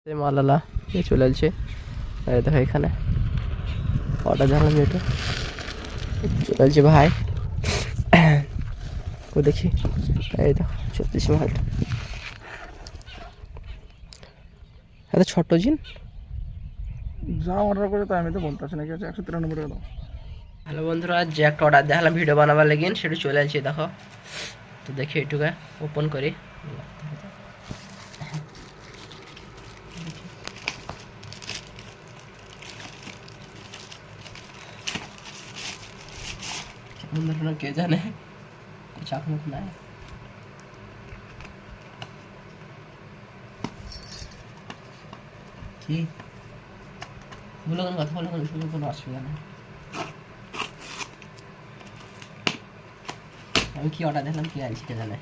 মালালা এ চলে আসছে। এই দেখো এখানে অর্ডার জানলাম এটা চলে আসছে ভাই। ও দেখি এই দেখো 36 মাইল এত ছোট জিন যা অর্ডার করে তাই আমি তো বলতেছি নাকি হচ্ছে 193 টাকা দাও। হ্যালো বন্ধুরা, যে একটা অর্ডার দেখালাম ভিডিও বানাবার লেগেন সেটা চলে আসছে দেখো। তো দেখি এটুকু ওপেন করি। কেমন ধরনের কে জানে, চাপ মুখ নাই। কি বলো কোন কথা বলো, কোনো অসুবিধা নেই। আমি কি অর্ডার দিলাম কি আনছি কে জানে।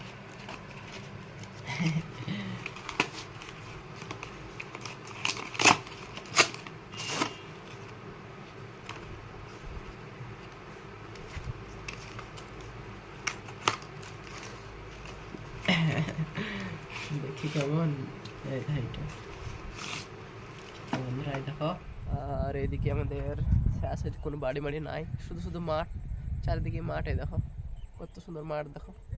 দেখি কেমন এইটা বন্ধুরা দেখো। আর এদিকে আমাদের আছে কোনো বাড়ি বাড়ি নাই, শুধু শুধু মাঠ, চারিদিকে মাঠে দেখো কত সুন্দর মাঠ দেখো।